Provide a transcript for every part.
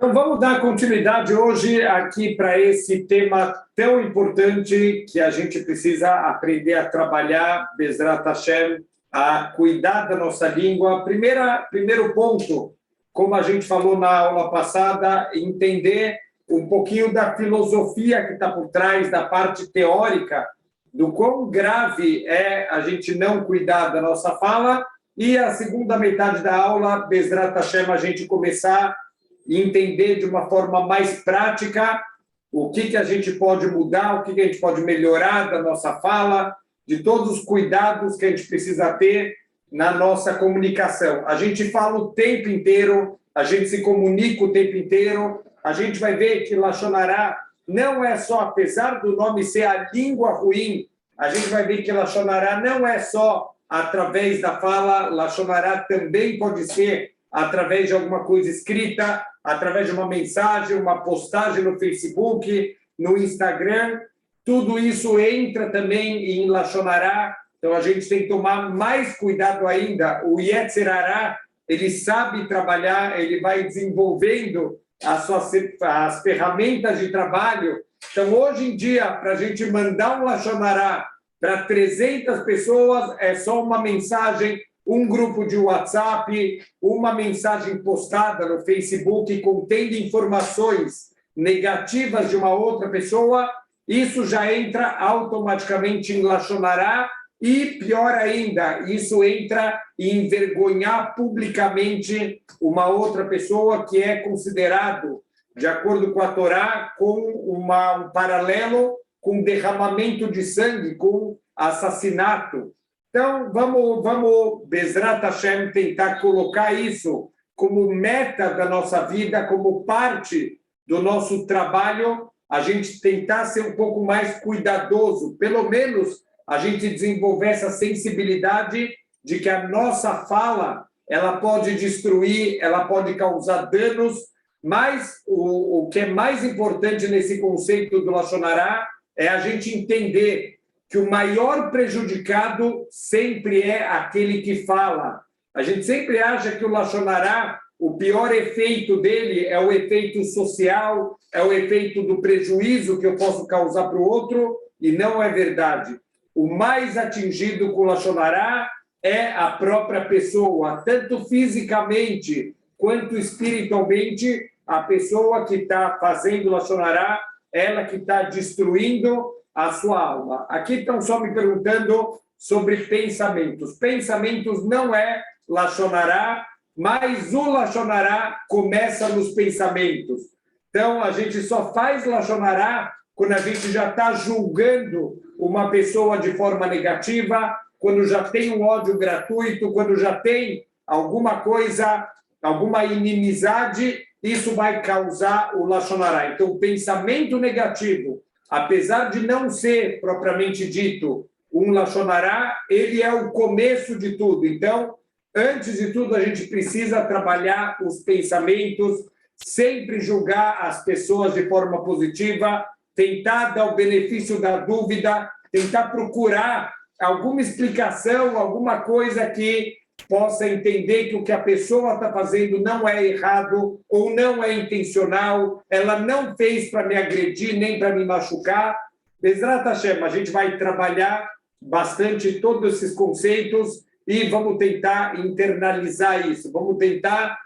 Então, vamos dar continuidade hoje aqui para esse tema tão importante que a gente precisa aprender a trabalhar, Bezrat Hashem, a cuidar da nossa língua. Primeiro ponto, como a gente falou na aula passada, entender um pouquinho da filosofia que está por trás da parte teórica, do quão grave é a gente não cuidar da nossa fala. E a segunda metade da aula, Bezrat Hashem, a gente começar e entender de uma forma mais prática o que a gente pode mudar, o que a gente pode melhorar da nossa fala, de todos os cuidados que a gente precisa ter na nossa comunicação. A gente fala o tempo inteiro, a gente se comunica o tempo inteiro, a gente vai ver que Lashon Hara não é só, apesar do nome ser a língua ruim, a gente vai ver que Lashon Hara não é só através da fala, Lashon Hara também pode ser através de alguma coisa escrita, através de uma mensagem, uma postagem no Facebook, no Instagram. Tudo isso entra também em Lashon Hara, então a gente tem que tomar mais cuidado ainda. O Yetzer Hara, ele sabe trabalhar, ele vai desenvolvendo as ferramentas de trabalho. Então, hoje em dia, para a gente mandar um Lashon Hara para 300 pessoas, é só uma mensagem, um grupo de WhatsApp, uma mensagem postada no Facebook contendo informações negativas de uma outra pessoa, isso já entra automaticamente em Lashon Hara e, pior ainda, isso entra em envergonhar publicamente uma outra pessoa que é considerado, de acordo com a Torá, com um paralelo com derramamento de sangue, com assassinato. Então, vamos, Bezrat Hashem, tentar colocar isso como meta da nossa vida, como parte do nosso trabalho, a gente tentar ser um pouco mais cuidadoso, pelo menos a gente desenvolver essa sensibilidade de que a nossa fala, ela pode destruir, ela pode causar danos, mas o que é mais importante nesse conceito do Lashon Hara é a gente entender que o maior prejudicado sempre é aquele que fala. A gente sempre acha que o Lashon Hara, o pior efeito dele é o efeito social, é o efeito do prejuízo que eu posso causar para o outro, e não é verdade. O mais atingido com o Lashon Hara é a própria pessoa, tanto fisicamente quanto espiritualmente, a pessoa que está fazendo Lashon Hara, ela que está destruindo a sua alma. Aqui estão só me perguntando sobre pensamentos. Pensamentos não é Lashon Hara, mas o Lashon Hara começa nos pensamentos. Então, a gente só faz Lashon Hara quando a gente já está julgando uma pessoa de forma negativa, quando já tem um ódio gratuito, quando já tem alguma coisa, alguma inimizade, isso vai causar o Lashon Hara. Então, o pensamento negativo, apesar de não ser propriamente dito um Lashon Hara, ele é o começo de tudo. Então, antes de tudo, a gente precisa trabalhar os pensamentos, sempre julgar as pessoas de forma positiva, tentar dar o benefício da dúvida, tentar procurar alguma explicação, alguma coisa que possa entender que o que a pessoa está fazendo não é errado ou não é intencional, ela não fez para me agredir nem para me machucar. Bezrat Hashem, a gente vai trabalhar bastante todos esses conceitos e vamos tentar internalizar isso, vamos tentar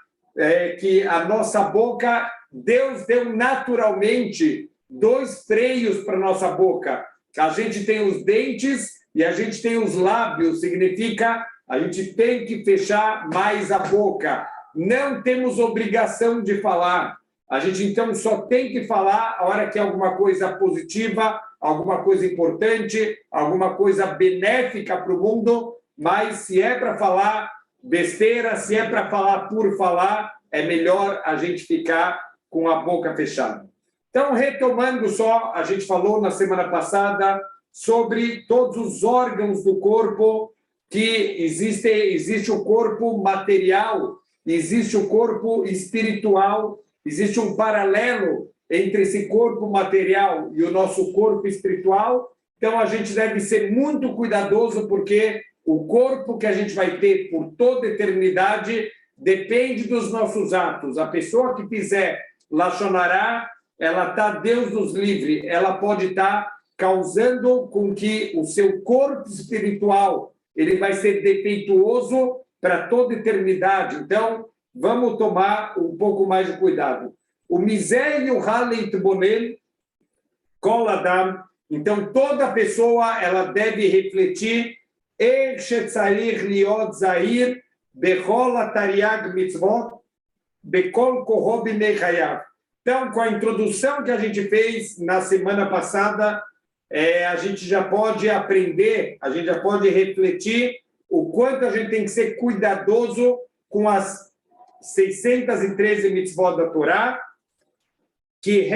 que a nossa boca, Deus deu naturalmente 2 freios para a nossa boca. A gente tem os dentes e a gente tem os lábios, significa a gente tem que fechar mais a boca. Não temos obrigação de falar. A gente, então, só tem que falar a hora que é alguma coisa positiva, alguma coisa importante, alguma coisa benéfica para o mundo, mas se é para falar besteira, se é para falar por falar, é melhor a gente ficar com a boca fechada. Então, retomando só, a gente falou na semana passada sobre todos os órgãos do corpo, que existe o corpo material, existe o corpo espiritual, existe um paralelo entre esse corpo material e o nosso corpo espiritual. Então, a gente deve ser muito cuidadoso, porque o corpo que a gente vai ter por toda a eternidade depende dos nossos atos. A pessoa que fizer Lachonará, ela está, Deus nos livre, ela pode estar causando com que o seu corpo espiritual ele vai ser defeituoso para toda eternidade. Então, vamos tomar um pouco mais de cuidado. O misé e o haleit bonel, kol adam. Então, toda pessoa ela deve refletir shetzarich liot zahir bechol atariag mitzvot bekol korov bnei chayav. Então, com a introdução que a gente fez na semana passada, a gente já pode aprender, a gente já pode refletir o quanto a gente tem que ser cuidadoso com as 613 mitzvot da Torá, que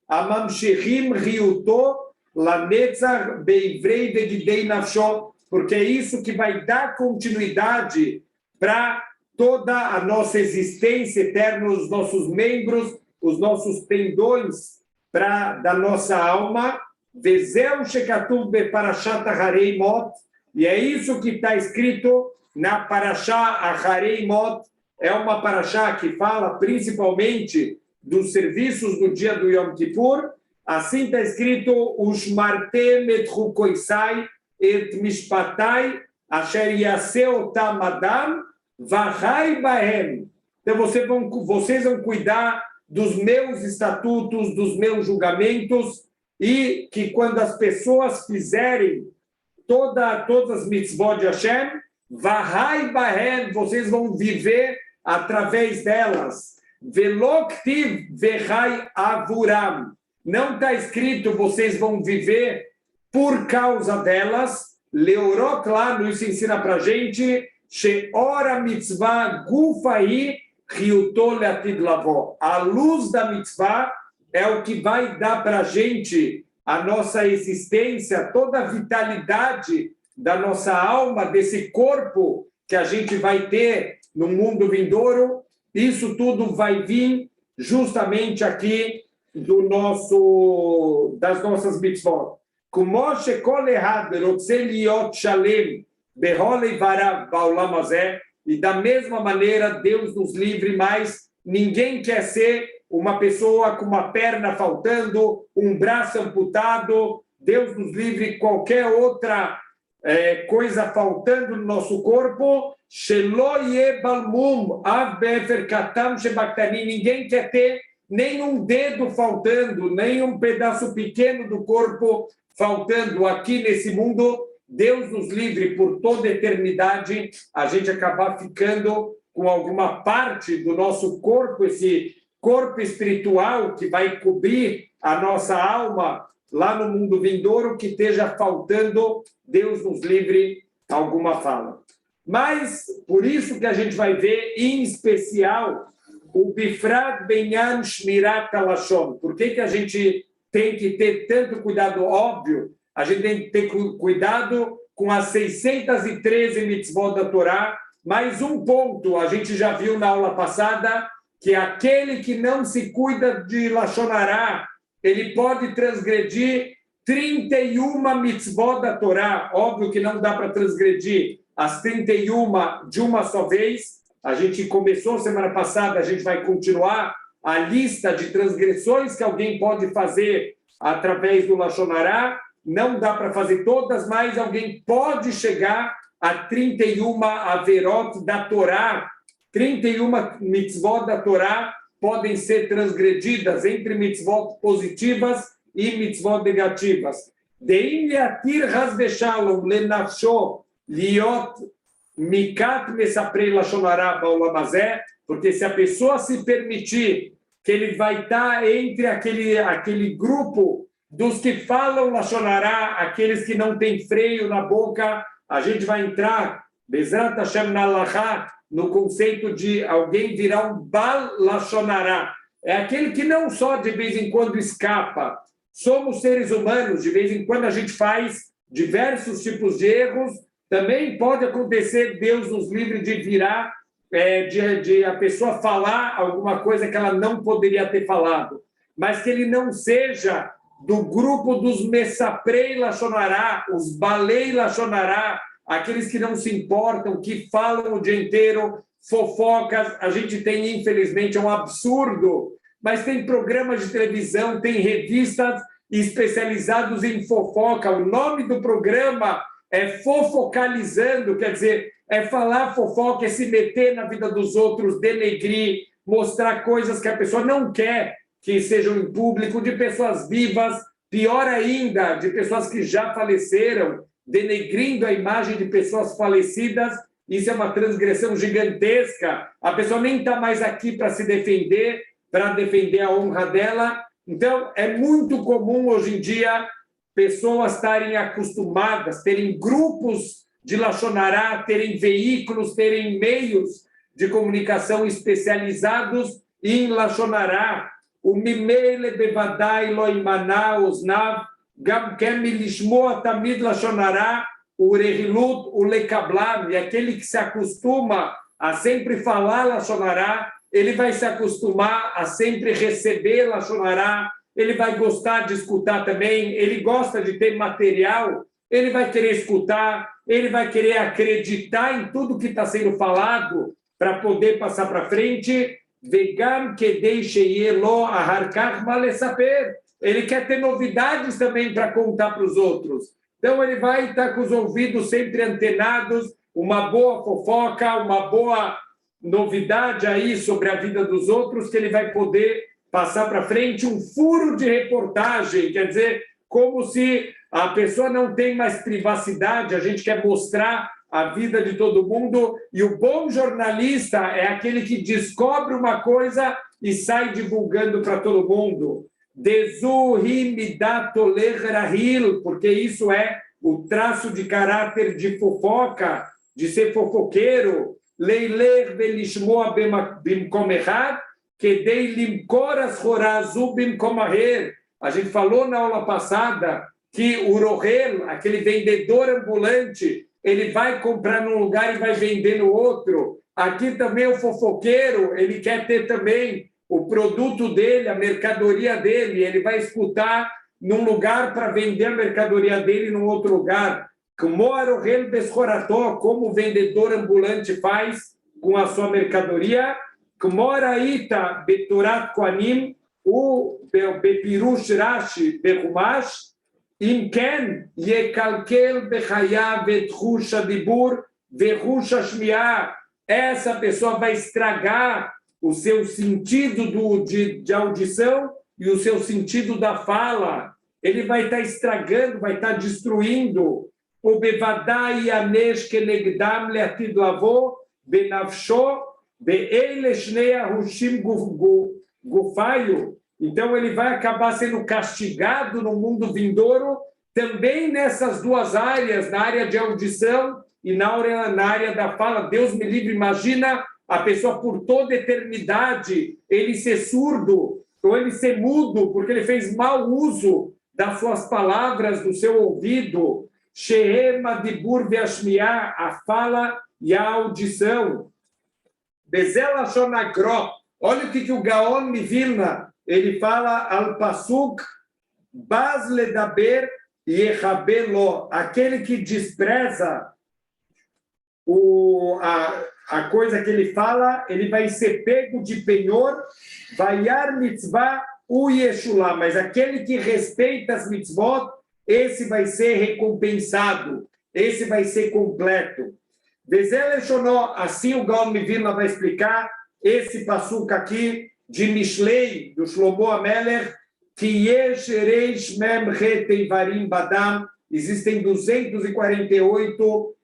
amamshechim riuto lanetzach beivrei vegidei nafsho, porque é isso que vai dar continuidade para toda a nossa existência eterna, os nossos membros, os nossos tendões da nossa alma. Vezeu shekatuv beparashat Aharei Mot, e é isso que está escrito na Parashá Aharei Mot. É uma Parashá que fala principalmente dos serviços do dia do Yom Kippur. Assim está escrito: Ushmartem et chukoisai et mishpatai asher yaseh otam adam vachai bahem. Então vocês vão cuidar dos meus estatutos, dos meus julgamentos, e que quando as pessoas fizerem todas as mitzvot de Hashem, vachai bahem, vocês vão viver através delas. Veloktiv vechai avuram. Não está escrito vocês vão viver por causa delas. Leorot lá, isso ensina para a gente, she'ora mitzvah gufai riuto leatid lavo. A luz da mitzvah é o que vai dar para a gente a nossa existência, toda a vitalidade da nossa alma, desse corpo que a gente vai ter no mundo vindouro. Isso tudo vai vir justamente aqui das nossas mitzvot. Como shekol ehad rotze liot shalem behol ivarav ba'olam hazeh, e da mesma maneira Deus nos livre, mas ninguém quer ser uma pessoa com uma perna faltando, um braço amputado. Deus nos livre qualquer outra coisa faltando no nosso corpo. Ninguém quer ter nem um dedo faltando, nem um pedaço pequeno do corpo faltando aqui nesse mundo. Deus nos livre por toda a eternidade a gente acabar ficando com alguma parte do nosso corpo, esse corpo espiritual que vai cobrir a nossa alma lá no mundo vindouro, que esteja faltando. Deus nos livre alguma fala. Mas, por isso que a gente vai ver, em especial, o Bifrat Benyan Shmirat Lashon. Por que a gente tem que ter tanto cuidado? Óbvio, a gente tem que ter cuidado com as 613 mitzvot da Torá. Mais um ponto, a gente já viu na aula passada, que aquele que não se cuida de Lachonará, ele pode transgredir 31 mitzvot da Torá. Óbvio que não dá para transgredir as 31 de uma só vez. A gente começou semana passada, a gente vai continuar a lista de transgressões que alguém pode fazer através do Lachonará. Não dá para fazer todas, mas alguém pode chegar a 31 averot da Torá. 31 mitzvot da Torá podem ser transgredidas entre mitzvot positivas e mitzvot negativas. Deim yatir has veshalom lenafsho liot mikat mesaprei lashonará ba'olam hazeh, porque se a pessoa se permitir que ele vai estar entre aquele grupo dos que falam lashonará, aqueles que não têm freio na boca, a gente vai entrar, Bezrat Hashem na Halachá, no conceito de alguém virar um Bal Lashonará. É aquele que não só de vez em quando escapa. Somos seres humanos, de vez em quando a gente faz diversos tipos de erros. Também pode acontecer, Deus nos livre de virar, de a pessoa falar alguma coisa que ela não poderia ter falado. Mas que ele não seja do grupo dos Mesaprei Lashonará, os Balei Lashonará, aqueles que não se importam, que falam o dia inteiro, fofocas. A gente tem, infelizmente, é um absurdo mas tem programas de televisão, tem revistas especializados em fofoca. O nome do programa é Fofocalizando, quer dizer, é falar fofoca, é se meter na vida dos outros, denegrir, mostrar coisas que a pessoa não quer que sejam em público, de pessoas vivas, pior ainda, de pessoas que já faleceram, denegrindo a imagem de pessoas falecidas. Isso é uma transgressão gigantesca. A pessoa nem está mais aqui para se defender, para defender a honra dela. Então, é muito comum hoje em dia pessoas estarem acostumadas, terem grupos de Lashon Hará, terem veículos, terem meios de comunicação especializados em Lashon Hará. O Mimele Bevadai Lo Imana Osnav, Gam Kem Lishmoa Tamid Lashon Hará, o Rehilut, o Lekablam, e aquele que se acostuma a sempre falar Lashon Hará, ele vai se acostumar a sempre receber Lashon Hará, ele vai gostar de escutar também, ele gosta de ter material, ele vai querer escutar, ele vai querer acreditar em tudo que está sendo falado para poder passar para frente. Vegam kedei sheyelo aharkach malesaper. Ele quer ter novidades também para contar para os outros. Então, ele vai estar com os ouvidos sempre antenados, uma boa fofoca, uma boa novidade aí sobre a vida dos outros, que ele vai poder passar para frente, um furo de reportagem, quer dizer, como se a pessoa não tem mais privacidade, a gente quer mostrar a vida de todo mundo, e o bom jornalista é aquele que descobre uma coisa e sai divulgando para todo mundo. Porque isso é o traço de caráter de fofoca, de ser fofoqueiro. Leiler belishmoa bimkom echad, kedei limkor as chorazu bimkom aher. A gente falou na aula passada que o rohel, aquele vendedor ambulante, ele vai comprar num lugar e vai vender no outro. Aqui também o fofoqueiro, ele quer ter também o produto dele, a mercadoria dele, ele vai escutar num lugar para vender a mercadoria dele num outro lugar. Como o vendedor ambulante faz com a sua mercadoria. Como araita betorat koanim, o bepirush rashi bechumash, אם כן, יקלקל בחייו את חוש הדיבור וחוש השמיעה. Essa pessoa vai estragar o seu sentido de audição e o seu sentido da fala. Ele vai estar estragando, vai estar destruindo. O bevadai yanesh kenegdam leatid lavo benavsho be'ele shnei arushim gufayu. Então, ele vai acabar sendo castigado no mundo vindouro, também nessas duas áreas, na área de audição e na área da fala. Deus me livre, imagina a pessoa por toda eternidade, ele ser surdo, ou ele ser mudo, porque ele fez mau uso das suas palavras, do seu ouvido. Shehema dibur veashmiá, a fala e a audição. Bezela shonagró. Olha o que o Gaon Mivilna ele fala al pasuk baz ledaber yechabelo, aquele que despreza a coisa que ele fala, ele vai ser pego de penhor, vayar mitzvah u yeshulá, mas aquele que respeita as mitzvot, esse vai ser recompensado, esse vai ser completo. Assim o Gaon Mivilna vai explicar esse pasuk aqui de Mishlei, do Shlomo Amelech, que yesh reish mem chet varim badam, existem 248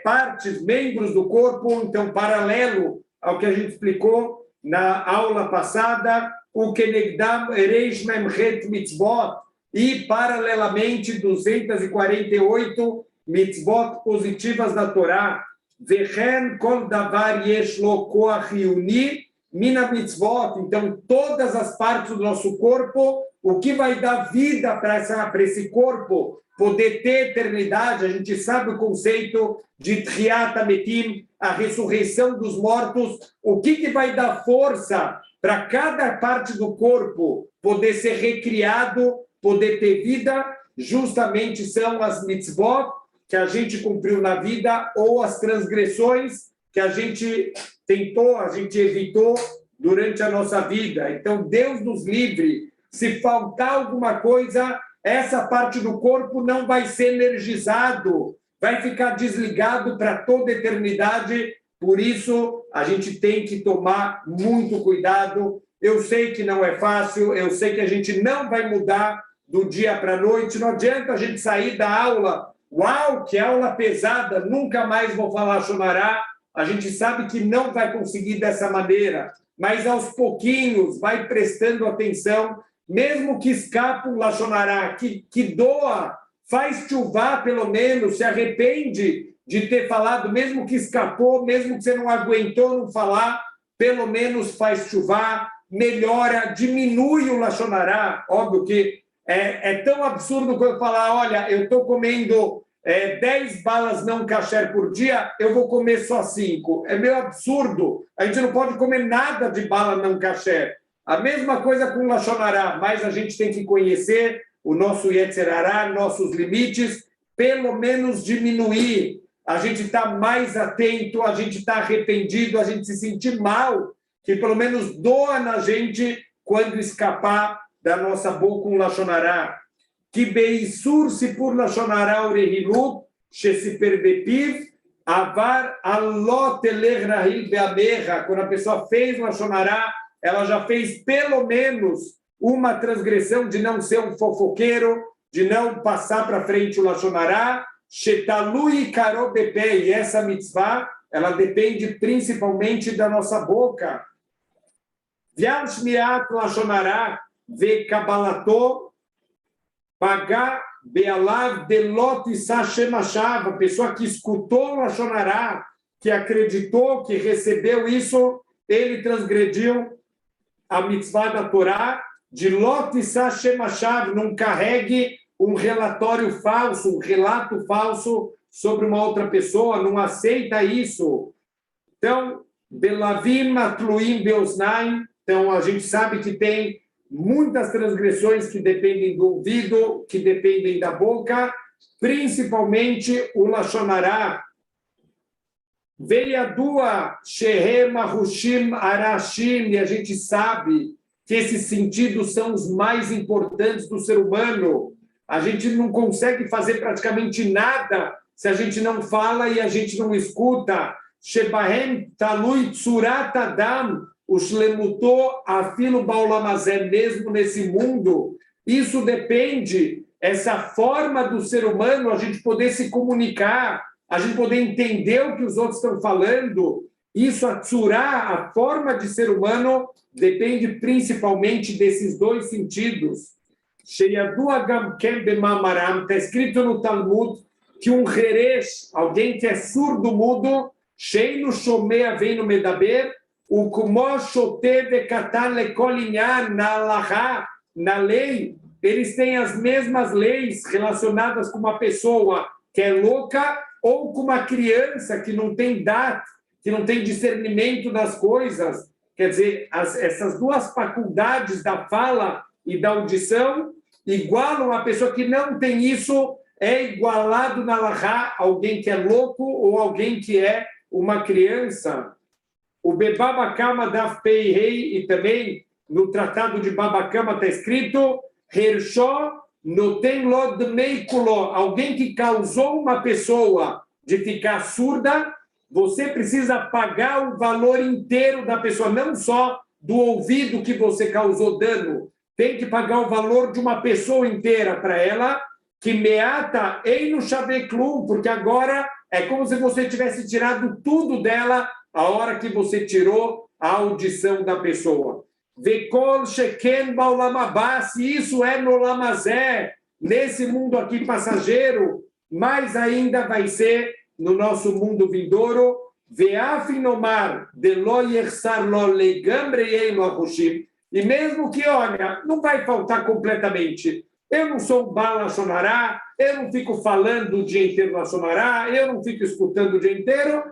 partes, membros do corpo, então, paralelo ao que a gente explicou na aula passada, o kenegdam reish mem chet mitzvot, e, paralelamente, 248 mitzvot positivas da Torá. Vechen kol davar yesh lo koach yuni, Mina mitzvot, então todas as partes do nosso corpo, o que vai dar vida para esse corpo poder ter eternidade, a gente sabe o conceito de Tchiat HaMetim, a ressurreição dos mortos, o que vai dar força para cada parte do corpo poder ser recriado, poder ter vida, justamente são as mitzvot que a gente cumpriu na vida ou as transgressões que a gente tentou, a gente evitou durante a nossa vida. Então, Deus nos livre. Se faltar alguma coisa, essa parte do corpo não vai ser energizado, vai ficar desligado para toda a eternidade. Por isso, a gente tem que tomar muito cuidado. Eu sei que não é fácil, eu sei que a gente não vai mudar do dia para a noite. Não adianta a gente sair da aula, uau, que aula pesada, nunca mais vou falar Shonará. A gente sabe que não vai conseguir dessa maneira, mas aos pouquinhos vai prestando atenção, mesmo que escape um Lashonará, que doa, faz chuvá pelo menos, se arrepende de ter falado, mesmo que escapou, mesmo que você não aguentou não falar, pelo menos faz chuvá, melhora, diminui o Lashonará. Óbvio que é tão absurdo quando eu falar, olha, eu estou comendo 10 balas não kasher por dia, eu vou comer só 5. É meio absurdo. A gente não pode comer nada de bala não kasher. A mesma coisa com Lashonará, mas a gente tem que conhecer o nosso Yetzer Hará, nossos limites, pelo menos diminuir. A gente está mais atento, a gente está arrependido, a gente se sentir mal, que pelo menos doa na gente quando escapar da nossa boca um Lashonará. Que Beisur se por Lashonará urehilut, shesiper bepiv, avar alot eler rahil beamerra. Quando a pessoa fez Lashonará, ela já fez pelo menos uma transgressão de não ser um fofoqueiro, de não passar para frente o Lashonará, shetalui karobepé, e essa mitzvah, ela depende principalmente da nossa boca. Viam shmiat Lashonará, ve kabalato, pagar bealav delot isashemashav, a pessoa que escutou o Lashonará, que acreditou, que recebeu isso, ele transgrediu a mitzvah da Torá, de Lot Isashemashav, não carregue um relatório falso, um relato falso sobre uma outra pessoa, não aceita isso. Então, Belavim Atluim Beosnaim, então a gente sabe que tem muitas transgressões que dependem do ouvido, que dependem da boca, principalmente o Lashonará. Veiadua Shehem Arushim Arashim, e a gente sabe que esses sentidos são os mais importantes do ser humano. A gente não consegue fazer praticamente nada se a gente não fala e a gente não escuta. Shebahem Talui Tsurat Adam, o Shlemutô Afilo Baulamazé, mesmo nesse mundo. Isso depende, essa forma do ser humano, a gente poder se comunicar, a gente poder entender o que os outros estão falando, isso, a tzurá, a forma de ser humano, depende principalmente desses dois sentidos. Está escrito no Talmud que um heresh, alguém que é surdo-mudo, sheinu shomea vem no medaber, o kumo shoteve katan lekolinyan na alahá, na lei, eles têm as mesmas leis relacionadas com uma pessoa que é louca ou com uma criança que não tem dat, que não tem discernimento das coisas. Quer dizer, essas duas faculdades da fala e da audição igualam a pessoa que não tem isso, é igualado na Lahá, alguém que é louco ou alguém que é uma criança. O Bebabakama Daf Pei Rei, e também no Tratado de Babakama está escrito Hershó no tem lod meikulo, alguém que causou uma pessoa de ficar surda, você precisa pagar o valor inteiro da pessoa, não só do ouvido que você causou dano, tem que pagar o valor de uma pessoa inteira para ela, que meata ei no chaveclum, porque agora é como se você tivesse tirado tudo dela a hora que você tirou a audição da pessoa. Vekol sheken baulamabá, se isso é no lamazé, nesse mundo aqui passageiro, mais ainda vai ser no nosso mundo vindouro. Veafinomar delo yersar lo legambrei lo arushim. E mesmo que, olha, não vai faltar completamente. Eu não sou um bala sonará, eu não fico falando o dia inteiro na sonará, eu não fico escutando o dia inteiro.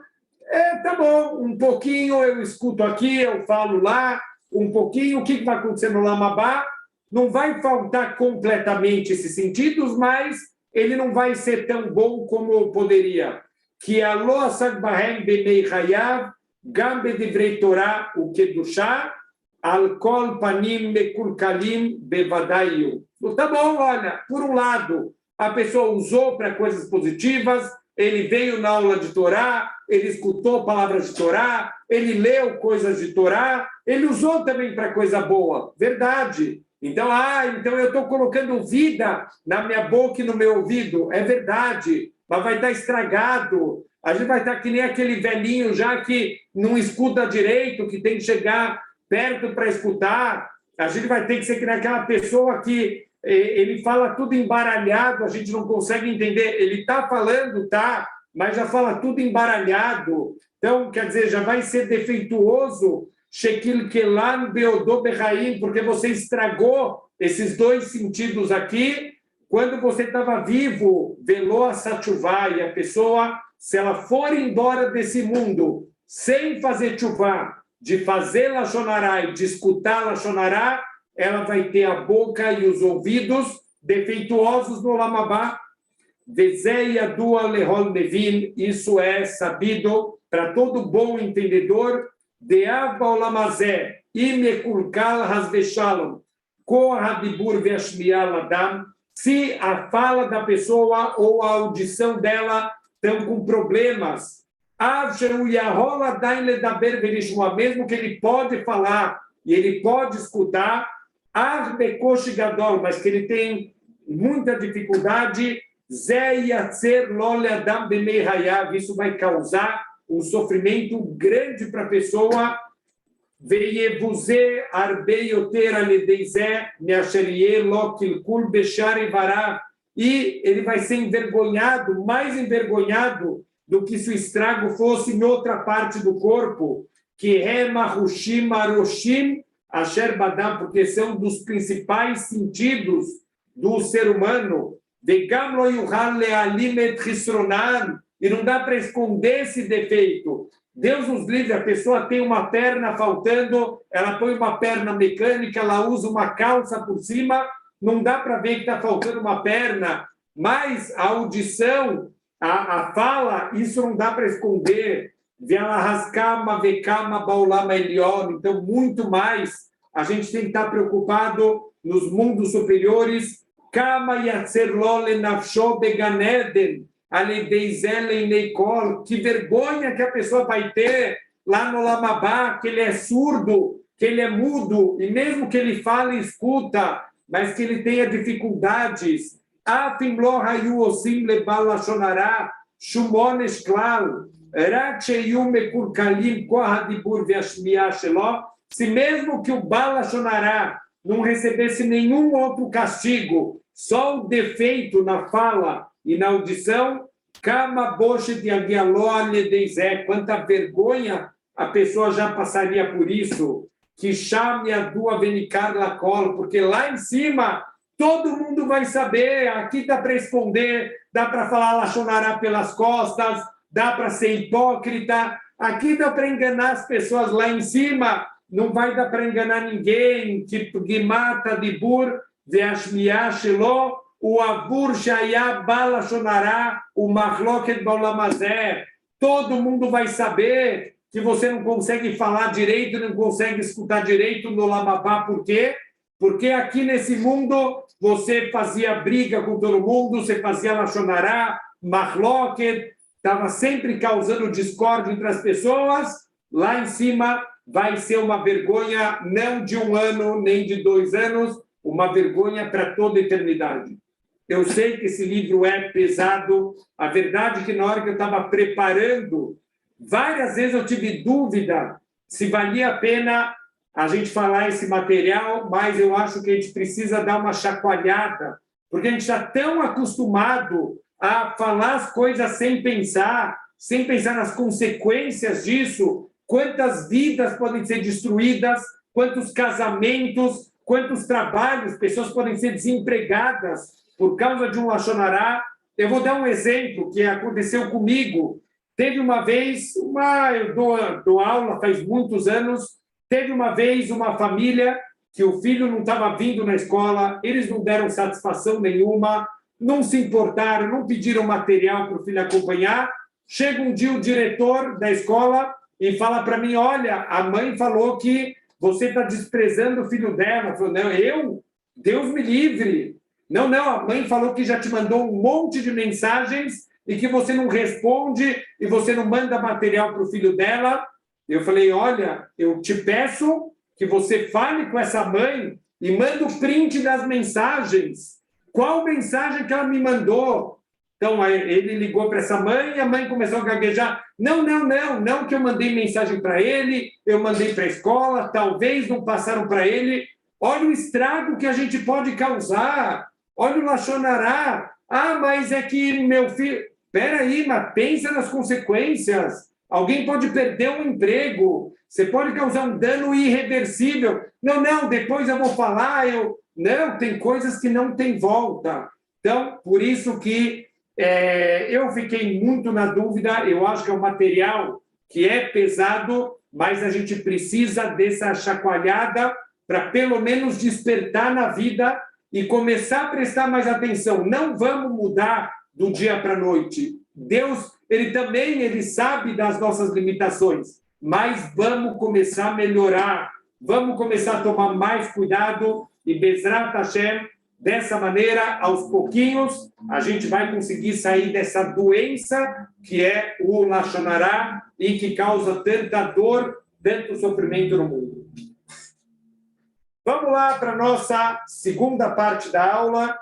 Tá bom, um pouquinho eu escuto aqui, eu falo lá, um pouquinho, o que vai acontecer no Lamabá? Não vai faltar completamente esses sentidos, mas ele não vai ser tão bom como poderia. Que a loça bahem bemei hayav, Gambe de Torah o Kedushá, Al-Kol Panim Mekulkalim Bevadayu. Tá bom, olha, por um lado, a pessoa usou para coisas positivas, ele veio na aula de Torá, ele escutou palavras de Torá, ele leu coisas de Torá, ele usou também para coisa boa, verdade. Então, então eu estou colocando vida na minha boca e no meu ouvido, é verdade, mas vai estar estragado. A gente vai estar que nem aquele velhinho já que não escuta direito, que tem que chegar perto para escutar. A gente vai ter que ser que nem aquela pessoa que ele fala tudo embaralhado, a gente não consegue entender. Ele está falando, tá, mas já fala tudo embaralhado. Então, quer dizer, já vai ser defeituoso, Shekil Kelan Beodô Berraim, porque você estragou esses dois sentidos aqui. Quando você estava vivo, velou a Satchuvá, e a pessoa, se ela for embora desse mundo sem fazer chuvá, de fazer Lashon Hará e de escutar Lashon Hará, ela vai ter a boca e os ouvidos defeituosos no Olam Habá. Vezei Yadua Lehol Nevin, isso é sabido para todo bom entendedor. Deava Olam Hazeh, Imekulkal Hasveshalom, Koha Dibur Veashmial Adam, se a fala da pessoa ou a audição dela estão com problemas, mesmo que ele pode falar e ele pode escutar, mas que ele tem muita dificuldade, isso vai causar um sofrimento grande para a pessoa. E ele vai ser envergonhado, mais envergonhado do que se o estrago fosse em outra parte do corpo, que é Mahushim Aroshim Asher Badam, porque são dos principais sentidos do ser humano. E não dá para esconder esse defeito. Deus nos livre, a pessoa tem uma perna faltando, ela põe uma perna mecânica, ela usa uma calça por cima, não dá para ver que está faltando uma perna, mas a audição, a fala, isso não dá para esconder. Então, muito mais, a gente tem que estar preocupado nos mundos superiores. Que vergonha que a pessoa vai ter lá no Olam Habá, que ele é surdo, que ele é mudo, e mesmo que ele fale e escuta, mas que ele tenha dificuldades. Se mesmo que o Baal Lashon Hará não recebesse nenhum outro castigo, só o defeito na fala e na audição, quanta vergonha a pessoa já passaria por isso, que chame a dua venicar la col, porque lá em cima todo mundo vai saber, aqui dá para esconder, dá para falar Lashon Hará pelas costas, dá para ser hipócrita, aqui dá para enganar as pessoas lá em cima, não vai dar para enganar ninguém, tipo Gimata Dibur, Veashmiah Shelo, o Avur Shaya Balashon Hará, o Mahloket Baolam Hazeh. Todo mundo vai saber que você não consegue falar direito, não consegue escutar direito no Olam Habá. Por quê? Porque aqui nesse mundo você fazia briga com todo mundo, você fazia Lashon Hará, Mahloket, estava sempre causando discórdia entre as pessoas. Lá em cima vai ser uma vergonha, não de 1 ano, nem de 2 anos, uma vergonha para toda a eternidade. Eu sei que esse livro é pesado. A verdade é que na hora que eu estava preparando, várias vezes eu tive dúvida se valia a pena a gente falar esse material, mas eu acho que a gente precisa dar uma chacoalhada, porque a gente está tão acostumado a falar as coisas sem pensar nas consequências disso, quantas vidas podem ser destruídas, quantos casamentos, quantos trabalhos, pessoas podem ser desempregadas por causa de um Lashon Hará. Eu vou dar um exemplo que aconteceu comigo. Teve uma vez, eu dou aula faz muitos anos, teve uma vez uma família que o filho não estava vindo na escola, eles não deram satisfação nenhuma, não se importaram, não pediram material para o filho acompanhar. Chega um dia o diretor da escola e fala para mim, olha, a mãe falou que você está desprezando o filho dela. Eu falo, não, eu? Deus me livre. Não, não, a mãe falou que já te mandou um monte de mensagens e que você não responde e você não manda material para o filho dela. Eu falei, olha, eu te peço que você fale com essa mãe e manda o print das mensagens. Qual mensagem que ela me mandou? Então, aí ele ligou para essa mãe e a mãe começou a gaguejar. Não que eu mandei mensagem para ele, eu mandei para a escola, talvez não passaram para ele. Olha o estrago que a gente pode causar. Olha o Lachonará. Ah, mas é que meu filho... Espera aí, mas pensa nas consequências. Alguém pode perder um emprego. Você pode causar um dano irreversível. Não, depois eu vou falar. Não, tem coisas que não tem volta. Então, por isso que eu fiquei muito na dúvida. Eu acho que é um material que é pesado, mas a gente precisa dessa chacoalhada para, pelo menos, despertar na vida e começar a prestar mais atenção. Não vamos mudar do dia para a noite. Deus, ele sabe das nossas limitações, mas vamos começar a melhorar, vamos começar a tomar mais cuidado e Bezrat Hashem, dessa maneira, aos pouquinhos, a gente vai conseguir sair dessa doença que é o Lachonará e que causa tanta dor, tanto sofrimento no mundo. Vamos lá para a nossa segunda parte da aula,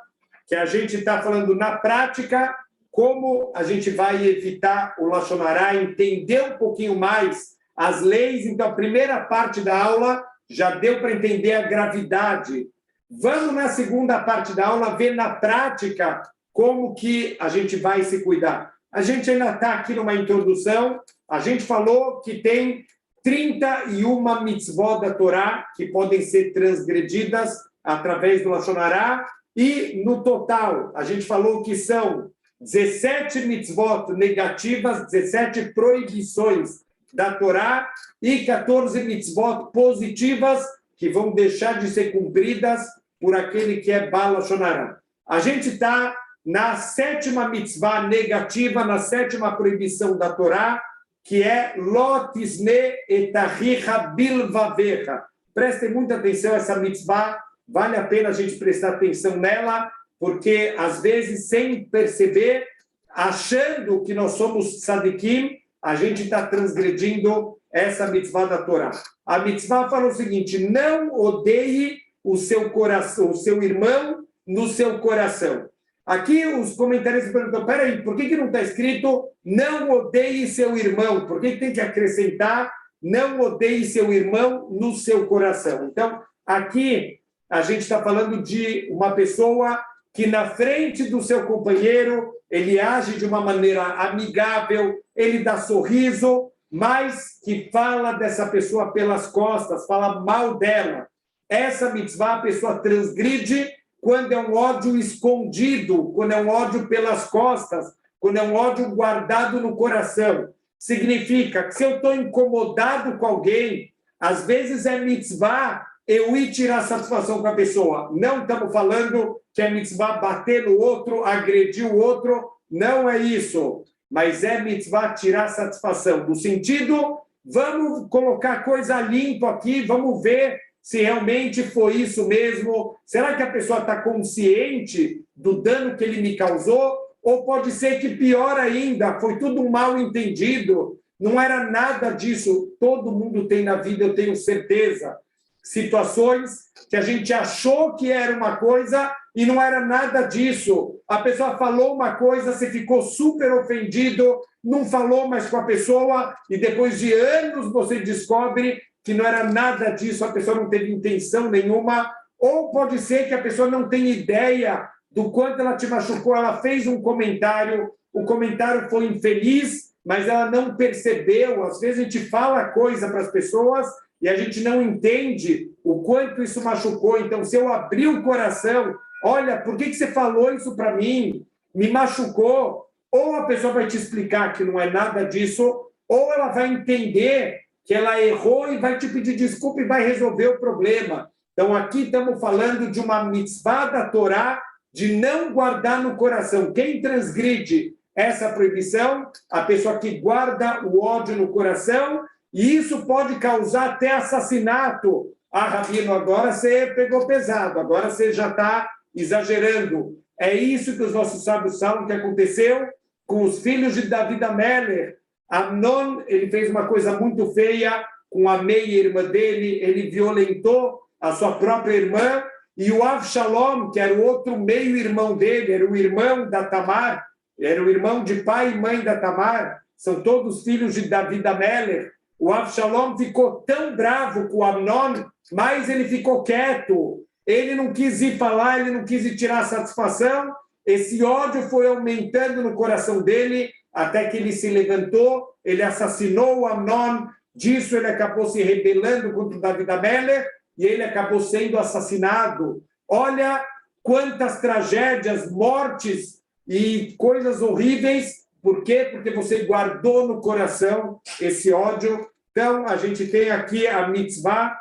que a gente está falando na prática, como a gente vai evitar o Lachonará, entender um pouquinho mais as leis. Então, a primeira parte da aula já deu para entender a gravidade. Vamos, na segunda parte da aula, ver na prática como que a gente vai se cuidar. A gente ainda está aqui numa introdução, a gente falou que tem 31 mitzvot da Torá que podem ser transgredidas através do Lachonará, e no total, a gente falou que são 17 mitzvot negativas, 17 proibições da Torá e 14 mitzvot positivas que vão deixar de ser cumpridas por aquele que é Baal Lachonará. A gente está na 7ª mitzvah negativa, na 7ª proibição da Torá, que é Lo tisne et achicha bilvavecha. Prestem muita atenção a essa mitzvah, vale a pena a gente prestar atenção nela, porque às vezes, sem perceber, achando que nós somos tzadikim, a gente está transgredindo essa mitzvah da Torá. A mitzvah fala o seguinte: não odeie o seu coração, o seu irmão no seu coração. Aqui os comentaristas perguntam, peraí, por que não está escrito não odeie seu irmão? Por que tem que acrescentar não odeie seu irmão no seu coração? Então, aqui a gente está falando de uma pessoa que na frente do seu companheiro, ele age de uma maneira amigável, ele dá sorriso, mas que fala dessa pessoa pelas costas, fala mal dela. Essa mitzvah a pessoa transgride quando é um ódio escondido, quando é um ódio pelas costas, quando é um ódio guardado no coração. Significa que se eu estou incomodado com alguém, às vezes é mitzvah eu ir tirar satisfação com a pessoa. Não estamos falando que é mitzvah bater no outro, agredir o outro, não é isso. Mas é mitzvah tirar satisfação. No sentido, vamos colocar coisa limpa aqui, vamos ver se realmente foi isso mesmo. Será que a pessoa está consciente do dano que ele me causou? Ou pode ser que, pior ainda, foi tudo um mal entendido, não era nada disso. Todo mundo tem na vida, eu tenho certeza, situações que a gente achou que era uma coisa e não era nada disso. A pessoa falou uma coisa, você ficou super ofendido, não falou mais com a pessoa e depois de anos você descobre que não era nada disso, a pessoa não teve intenção nenhuma, ou pode ser que a pessoa não tenha ideia do quanto ela te machucou, ela fez um comentário, o comentário foi infeliz, mas ela não percebeu. Às vezes a gente fala coisa para as pessoas e a gente não entende o quanto isso machucou. Então, se eu abrir o coração, olha, por que você falou isso para mim? Me machucou. Ou a pessoa vai te explicar que não é nada disso, ou ela vai entender que ela errou e vai te pedir desculpa e vai resolver o problema. Então, aqui estamos falando de uma mitzvah da Torá de não guardar no coração. Quem transgride essa proibição, a pessoa que guarda o ódio no coração, E isso pode causar até assassinato. Ah, Rabino, agora você pegou pesado, agora você já está exagerando. É isso que os nossos sábios falam que aconteceu com os filhos de David Ameller. Amnon, ele fez uma coisa muito feia com a meia-irmã dele, ele violentou a sua própria irmã, e o Avshalom, que era o outro meio-irmão dele, era o irmão da Tamar, era o irmão de pai e mãe da Tamar, são todos filhos de David Ameller. O Avshalom ficou tão bravo com o Amnon, mas ele ficou quieto. Ele não quis ir falar, ele não quis ir tirar satisfação. Esse ódio foi aumentando no coração dele, até que ele se levantou, ele assassinou o Amnon, disso ele acabou se rebelando contra o David Ameller, e ele acabou sendo assassinado. Olha quantas tragédias, mortes e coisas horríveis. Por quê? Porque você guardou no coração esse ódio. Então, a gente tem aqui a mitzvah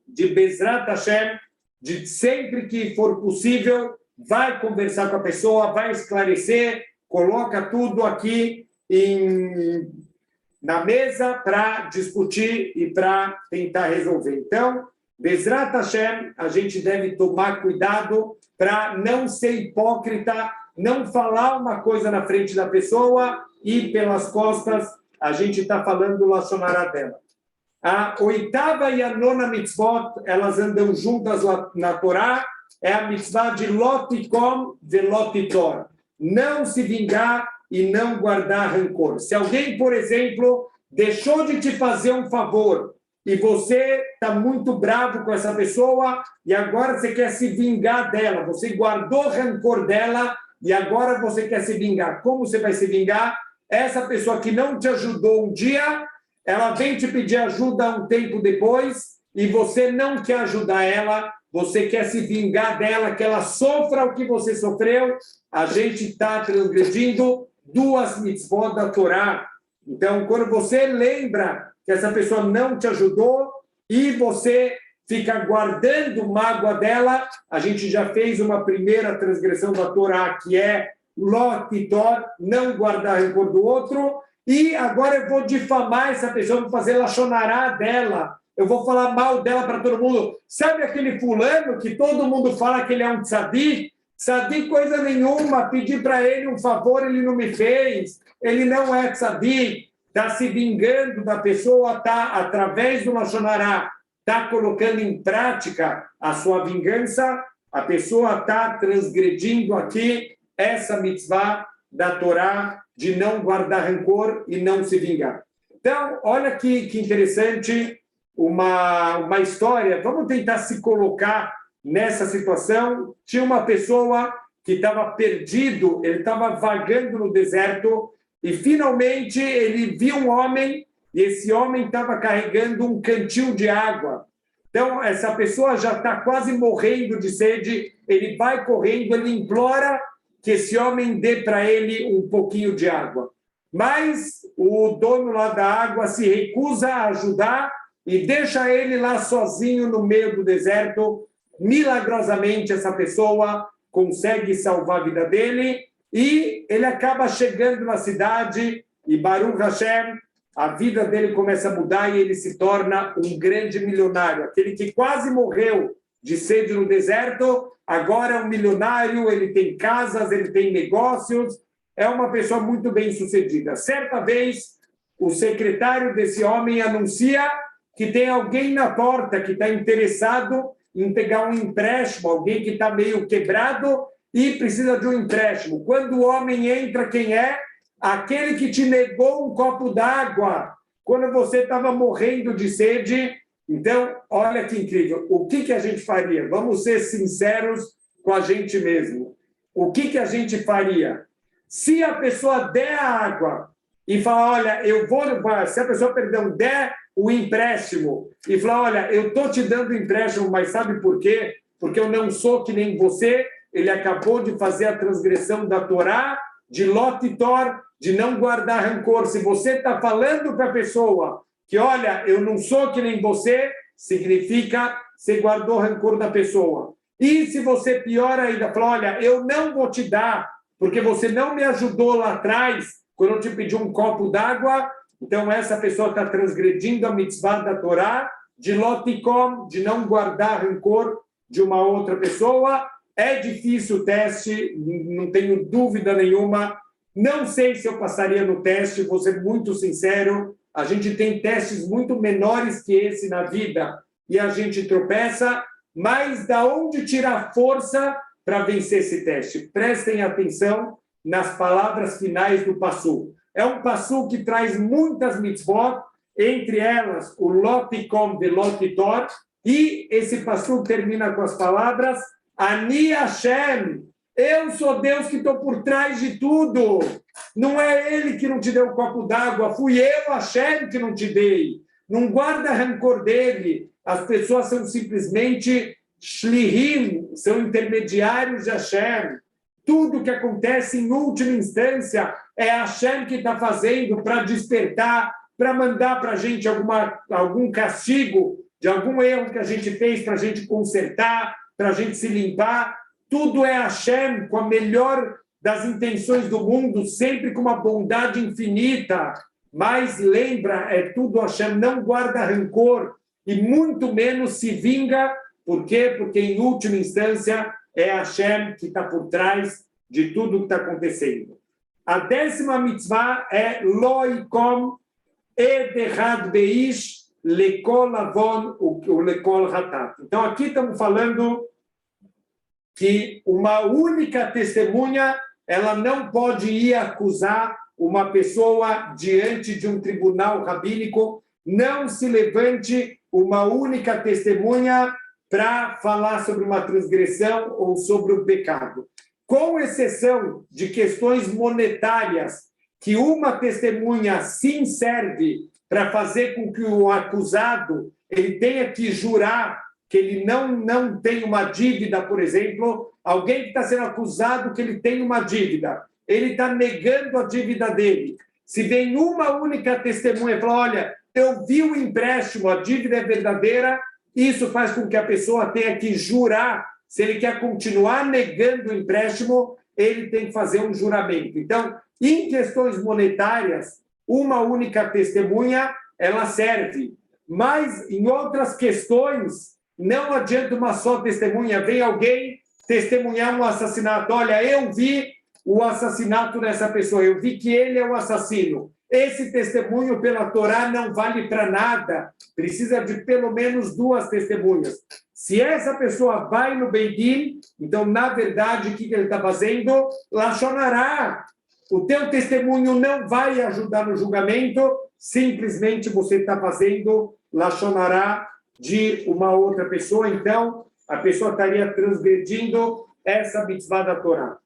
de Bezrat Hashem, de sempre que for possível, vai conversar com a pessoa, vai esclarecer, coloca tudo aqui na mesa para discutir e para tentar resolver. Então, Bezrat Hashem, a gente deve tomar cuidado para não ser hipócrita, não falar uma coisa na frente da pessoa e pelas costas a gente está falando o Lashon Hara dela. A oitava e a nona mitzvot, elas andam juntas na Torá, é a mitzvah de lotikom ve lotitor. Não se vingar e não guardar rancor. Se alguém, por exemplo, deixou de te fazer um favor e você está muito bravo com essa pessoa e agora você quer se vingar dela, você guardou rancor dela e agora você quer se vingar. Como você vai se vingar? Essa pessoa que não te ajudou um dia, ela vem te pedir ajuda um tempo depois e você não quer ajudar ela, você quer se vingar dela, que ela sofra o que você sofreu. A gente está transgredindo duas mitzvot da Torá. Então, quando você lembra que essa pessoa não te ajudou e você fica guardando mágoa dela, a gente já fez uma primeira transgressão da Torá, que é lotitor, não guardar rancor do outro, e agora eu vou difamar essa pessoa, vou fazer Lashon Hara dela, eu vou falar mal dela para todo mundo. Sabe aquele fulano que todo mundo fala que ele é um tzadik? Tzadik coisa nenhuma, pedir para ele um favor, ele não me fez, ele não é tzadik, está se vingando da pessoa, está, através do Lashon Hara, está colocando em prática a sua vingança, a pessoa está transgredindo aqui essa mitzvah da Torá de não guardar rancor e não se vingar. Então, olha que interessante uma história. Vamos tentar se colocar nessa situação. Tinha uma pessoa que estava perdido, ele estava vagando no deserto e, finalmente, ele viu um homem e esse homem estava carregando um cantil de água. Então, essa pessoa já está quase morrendo de sede, ele vai correndo, ele implora que esse homem dê para ele um pouquinho de água. Mas o dono lá da água se recusa a ajudar e deixa ele lá sozinho no meio do deserto. Milagrosamente, essa pessoa consegue salvar a vida dele e ele acaba chegando na cidade e, Baruch Hashem, a vida dele começa a mudar e ele se torna um grande milionário. Aquele que quase morreu de sede no deserto, agora é um milionário, ele tem casas, ele tem negócios, é uma pessoa muito bem-sucedida. Certa vez, o secretário desse homem anuncia que tem alguém na porta que está interessado em pegar um empréstimo, alguém que está meio quebrado e precisa de um empréstimo. Quando o homem entra, quem é? Aquele que te negou um copo d'água quando você estava morrendo de sede. Então, olha que incrível. O que a gente faria? Vamos ser sinceros com a gente mesmo. O que a gente faria? Se a pessoa der a água e falar, olha, eu vou... Se a pessoa, perdão, der o empréstimo e falar, olha, eu estou te dando o empréstimo, mas sabe por quê? Porque eu não sou que nem você. Ele acabou de fazer a transgressão da Torá, de lotitor, de não guardar rancor. Se você está falando para a pessoa que, olha, eu não sou que nem você, significa você guardou rancor da pessoa. E se você, pior ainda, fala, olha, eu não vou te dar, porque você não me ajudou lá atrás, quando eu te pedi um copo d'água, Então, essa pessoa está transgredindo a mitzvah da Torá, de lotikom, de não guardar rancor de uma outra pessoa. É difícil o teste, não tenho dúvida nenhuma. Não sei se eu passaria no teste, vou ser muito sincero. A gente tem testes muito menores que esse na vida e a gente tropeça, mas da onde tirar força para vencer esse teste? Prestem atenção nas palavras finais do Passuk. É um Passuk que traz muitas mitzvot, entre elas o lotikom velotitor, e esse Passuk termina com as palavras Ani Hashem, eu sou Deus que estou por trás de tudo. Não é ele que não te deu o copo d'água, fui eu, Hashem, que não te dei. Não guarda rancor dele. As pessoas são simplesmente shlihim, são intermediários de Hashem. Tudo que acontece, em última instância, é Hashem que está fazendo para despertar, para mandar para a gente algum castigo de algum erro que a gente fez para a gente consertar, para a gente se limpar. Tudo é Hashem com a melhor das intenções do mundo, sempre com uma bondade infinita. Mas lembra, é tudo Hashem, não guarda rancor e muito menos se vinga. Por quê? Porque, em última instância, é Hashem que está por trás de tudo que está acontecendo. A 10ª mitzvah é Loikom Ederad Beish Lekol Avon o Lekol Hatat. Então, aqui estamos falando que uma única testemunha ela não pode ir acusar uma pessoa diante de um tribunal rabínico. Não se levante uma única testemunha para falar sobre uma transgressão ou sobre um pecado. Com exceção de questões monetárias, que uma testemunha sim serve para fazer com que o acusado ele tenha que jurar que ele não tem uma dívida, por exemplo, alguém que está sendo acusado que ele tem uma dívida, ele está negando a dívida dele. Se vem uma única testemunha e fala, olha, eu vi o empréstimo, a dívida é verdadeira, isso faz com que a pessoa tenha que jurar. Se ele quer continuar negando o empréstimo, ele tem que fazer um juramento. Então, em questões monetárias, uma única testemunha, ela serve. Mas, em outras questões, não adianta uma só testemunha. Vem alguém testemunhar um assassinato. Olha, eu vi o assassinato dessa pessoa, eu vi que ele é o assassino. Esse testemunho pela Torá não vale para nada. Precisa de pelo menos 2 testemunhas. Se essa pessoa vai no Beidin, então, na verdade, o que ele está fazendo? Lashon Hará. O teu testemunho não vai ajudar no julgamento, simplesmente você está fazendo Lashon Hará de uma outra pessoa. Então, a pessoa estaria transgredindo essa mitzvah da Torá.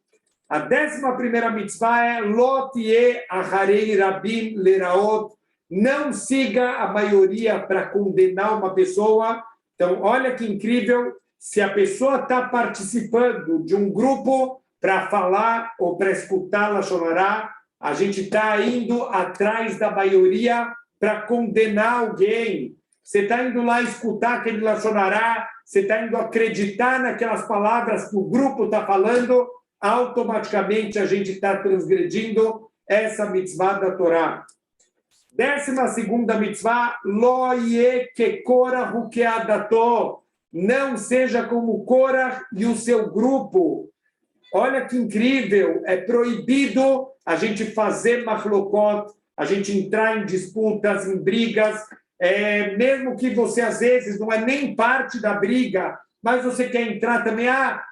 A 11ª mitzvah é Lot ye acharei rabim leraot. Não siga a maioria para condenar uma pessoa. Então, olha que incrível, se a pessoa está participando de um grupo para falar ou para escutar Lashon Hará, a gente está indo atrás da maioria para condenar alguém. Você está indo lá escutar aquele Lashon Hará, você está indo acreditar naquelas palavras que o grupo está falando, automaticamente a gente está transgredindo essa mitzvah da Torá. 12ª mitzvah, Lo ye ke Korah ukeadato. Não seja como Korah e o seu grupo. Olha que incrível, é proibido a gente fazer machlokot, a gente entrar em disputas, em brigas, mesmo que você, às vezes, não é nem parte da briga, mas você quer entrar também,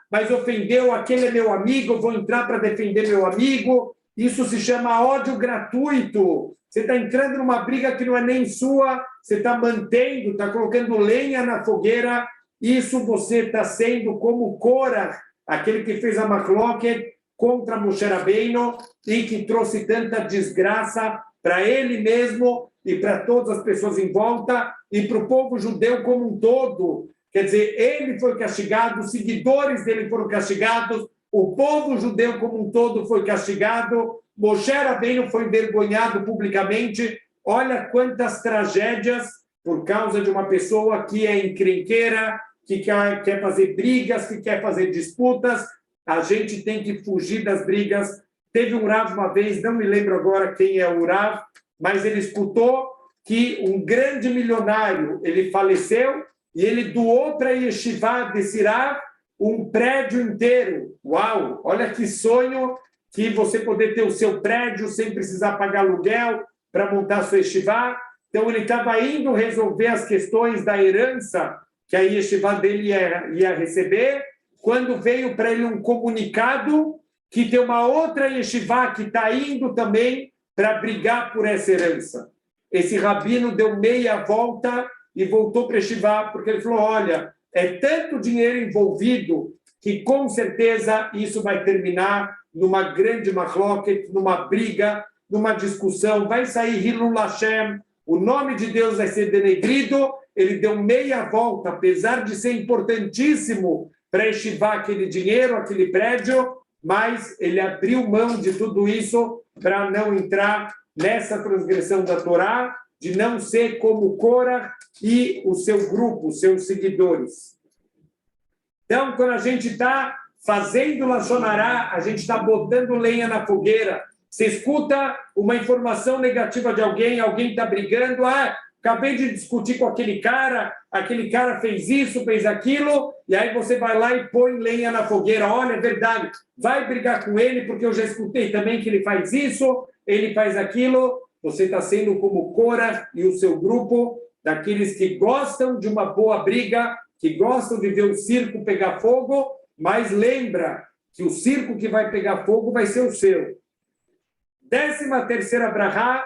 mas ofendeu, aquele é meu amigo, eu vou entrar para defender meu amigo. Isso se chama ódio gratuito. Você está entrando numa briga que não é nem sua, você está mantendo, está colocando lenha na fogueira, isso você está sendo como Korah, aquele que fez a Machloket contra Moshe Rabbeinu e que trouxe tanta desgraça para ele mesmo e para todas as pessoas em volta e para o povo judeu como um todo. Quer dizer, ele foi castigado, os seguidores dele foram castigados, o povo judeu como um todo foi castigado, Moshe Rabbeinu foi envergonhado publicamente. Olha quantas tragédias por causa de uma pessoa que é encrenqueira, que quer fazer brigas, que quer fazer disputas. A gente tem que fugir das brigas. Teve um Rav uma vez, não me lembro agora quem é o Rav, mas ele escutou que um grande milionário, ele faleceu e ele doou para a Yeshiva de Sirá um prédio inteiro. Uau! Olha que sonho que você poder ter o seu prédio sem precisar pagar aluguel para montar a sua Yeshiva. Então, ele estava indo resolver as questões da herança que a Yeshiva dele ia receber, quando veio para ele um comunicado que tem uma outra Yeshiva que está indo também para brigar por essa herança. Esse rabino deu meia volta e voltou para a Yeshiva, porque ele falou, olha, é tanto dinheiro envolvido que, com certeza, isso vai terminar numa grande machloket, numa briga, numa discussão, vai sair Hilul Hashem, o nome de Deus vai ser denegrido. Ele deu meia volta, apesar de ser importantíssimo para Yeshiva aquele dinheiro, aquele prédio, mas ele abriu mão de tudo isso para não entrar nessa transgressão da Torá, de não ser como Korah e o seu grupo, seus seguidores. Então, quando a gente está fazendo Lashon Hará, a gente está botando lenha na fogueira. Você escuta uma informação negativa de alguém está brigando, acabei de discutir com aquele cara fez isso, fez aquilo, e aí você vai lá e põe lenha na fogueira. Olha, é verdade, vai brigar com ele, porque eu já escutei também que ele faz isso, ele faz aquilo. Você está sendo como Korah e o seu grupo, daqueles que gostam de uma boa briga, que gostam de ver o circo pegar fogo, mas lembra que o circo que vai pegar fogo vai ser o seu. 13ª brahá,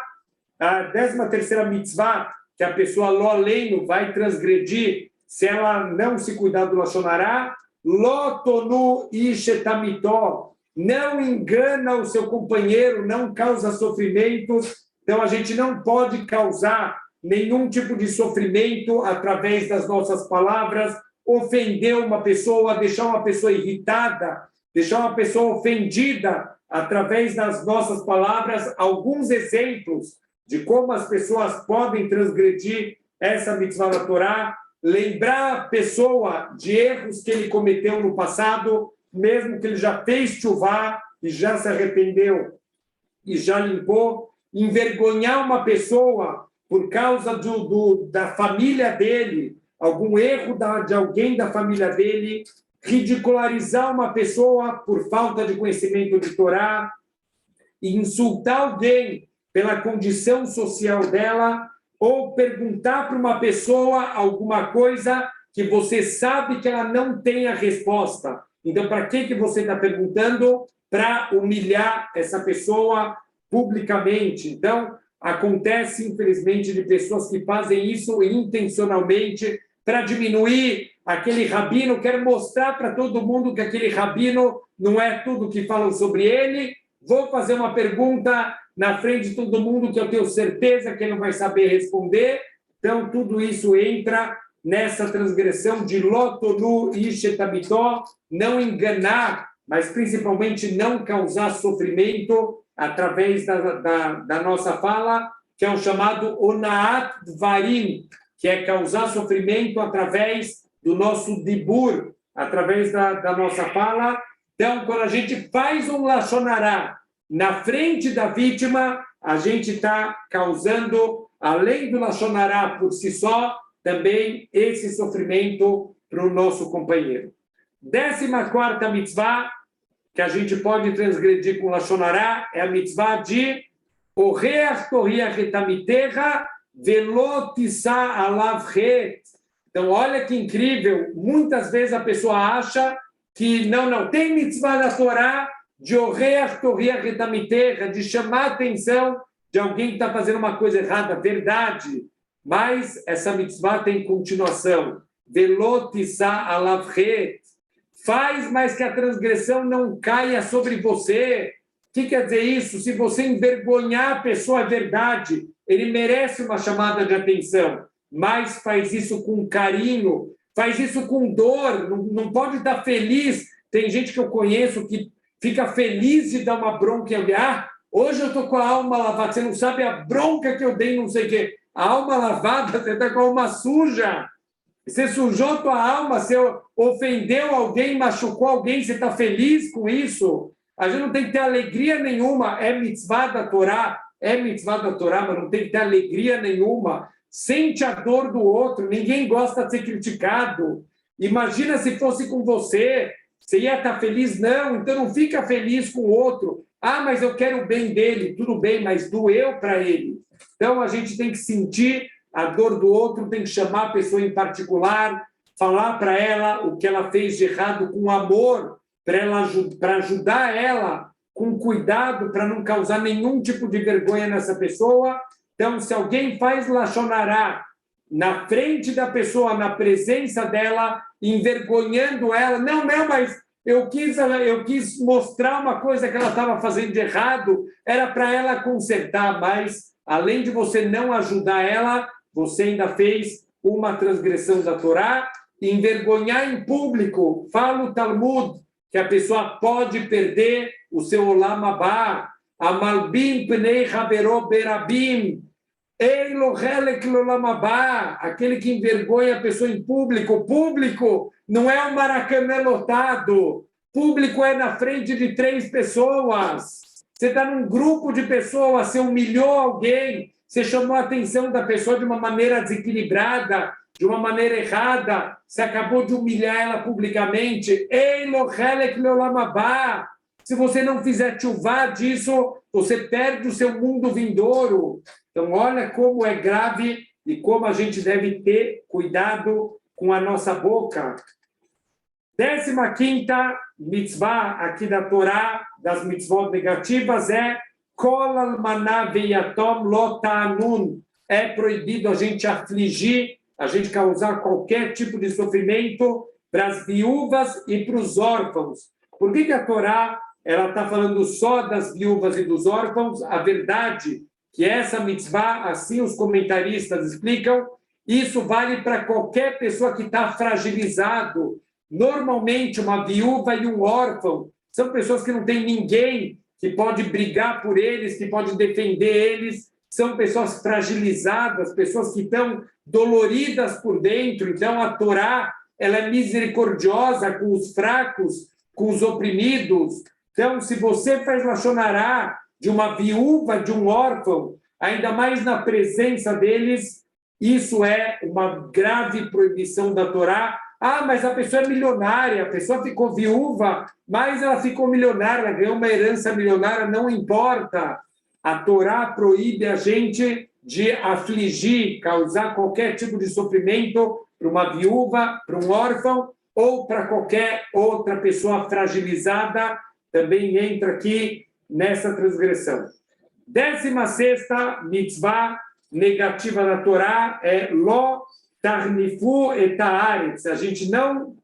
a 13ª mitzvah, que a pessoa lo aleino vai transgredir se ela não se cuidar do Lashon Hará, lo tonu ish et amitó, não engana o seu companheiro, não causa sofrimentos. Então, a gente não pode causar nenhum tipo de sofrimento através das nossas palavras, ofender uma pessoa, deixar uma pessoa irritada, deixar uma pessoa ofendida através das nossas palavras. Alguns exemplos de como as pessoas podem transgredir essa mitzvah da Torá, lembrar a pessoa de erros que ele cometeu no passado, mesmo que ele já fez chuvá e já se arrependeu e já limpou, envergonhar uma pessoa por causa da família dele, algum erro de alguém da família dele, ridicularizar uma pessoa por falta de conhecimento de Torá, insultar alguém pela condição social dela, ou perguntar para uma pessoa alguma coisa que você sabe que ela não tem a resposta. Então, para que você está perguntando? Para humilhar essa pessoa publicamente. Então, acontece, infelizmente, de pessoas que fazem isso intencionalmente para diminuir aquele rabino, quer mostrar para todo mundo que aquele rabino não é tudo que falam sobre ele. Vou fazer uma pergunta na frente de todo mundo que eu tenho certeza que ele não vai saber responder. Então, tudo isso entra nessa transgressão de lotonu e shetabitó, não enganar, mas principalmente não causar sofrimento através da nossa fala, que é o chamado onaat dvarim, que é causar sofrimento através do nosso dibur, através da nossa fala. Então, quando a gente faz um Lashon Hará na frente da vítima, a gente está causando, além do Lashon Hará por si só, também esse sofrimento para o nosso companheiro. 14ª mitzvah, que a gente pode transgredir com Lashon Hará, é a mitzvah de Oreach toriach et amitecha velo tissa alav het. Então, olha que incrível, muitas vezes a pessoa acha que não tem mitzvah da Torá de Oreach toriach et amitecha, de chamar a atenção de alguém que está fazendo uma coisa errada, verdade, mas essa mitzvah tem continuação. Velo tissa alav het. Faz, mas que a transgressão não caia sobre você. O que quer dizer isso? Se você envergonhar a pessoa, é verdade, ele merece uma chamada de atenção, mas faz isso com carinho, faz isso com dor, não pode estar feliz. Tem gente que eu conheço que fica feliz de dar uma bronca em alguém. Hoje eu estou com a alma lavada, você não sabe a bronca que eu dei, não sei o quê. A alma lavada, você está com a alma suja. Você sujou a tua alma, você ofendeu alguém, machucou alguém, você está feliz com isso? A gente não tem que ter alegria nenhuma, é mitzvah da Torá, é mitzvah da Torá, mas não tem que ter alegria nenhuma. Sente a dor do outro, ninguém gosta de ser criticado. Imagina se fosse com você, você ia estar feliz? Não, então não fica feliz com o outro. Ah, mas eu quero o bem dele, tudo bem, mas doeu para ele. Então a gente tem que sentir a dor do outro, tem que chamar a pessoa em particular, falar para ela o que ela fez de errado com amor, para ajudar ela com cuidado, para não causar nenhum tipo de vergonha nessa pessoa. Então, se alguém faz lashon hará na frente da pessoa, na presença dela, envergonhando ela, não, mas eu quis mostrar uma coisa que ela estava fazendo de errado, era para ela consertar, mas além de você não ajudar ela, você ainda fez uma transgressão da Torá. Envergonhar em público, fala o Talmud, que a pessoa pode perder o seu olam haba. Amalbim pnei havero berabim, eilo helek lolam haba, aquele que envergonha a pessoa em público. Público não é o Maracanã lotado, público é na frente de 3 pessoas. Você está num grupo de pessoas, você humilhou alguém, você chamou a atenção da pessoa de uma maneira desequilibrada, de uma maneira errada, você acabou de humilhar ela publicamente. Eilo helek lolam haba. Se você não fizer tchuvá disso, você perde o seu mundo vindouro. Então, olha como é grave e como a gente deve ter cuidado com a nossa boca. 15ª mitzvah aqui da Torá, das mitzvot negativas, é Kol almaná veyatom lo ta'anun. É proibido a gente afligir, a gente causar qualquer tipo de sofrimento para as viúvas e para os órfãos. Por que a Torá ela está falando só das viúvas e dos órfãos? A verdade que essa mitzvah, assim os comentaristas explicam, isso vale para qualquer pessoa que está fragilizado. Normalmente, uma viúva e um órfão são pessoas que não têm ninguém que pode brigar por eles, que pode defender eles, são pessoas fragilizadas, pessoas que estão doloridas por dentro. Então, a Torá ela é misericordiosa com os fracos, com os oprimidos. Então, se você faz lashon hará de uma viúva, de um órfão, ainda mais na presença deles, isso é uma grave proibição da Torá. Ah, mas a pessoa é milionária, a pessoa ficou viúva, mas ela ficou milionária, ela ganhou uma herança milionária, não importa. A Torá proíbe a gente de afligir, causar qualquer tipo de sofrimento para uma viúva, para um órfão ou para qualquer outra pessoa fragilizada, também entra aqui nessa transgressão. 16ª mitzvah negativa da Torá é Lo tarnifu et haaretz. A gente não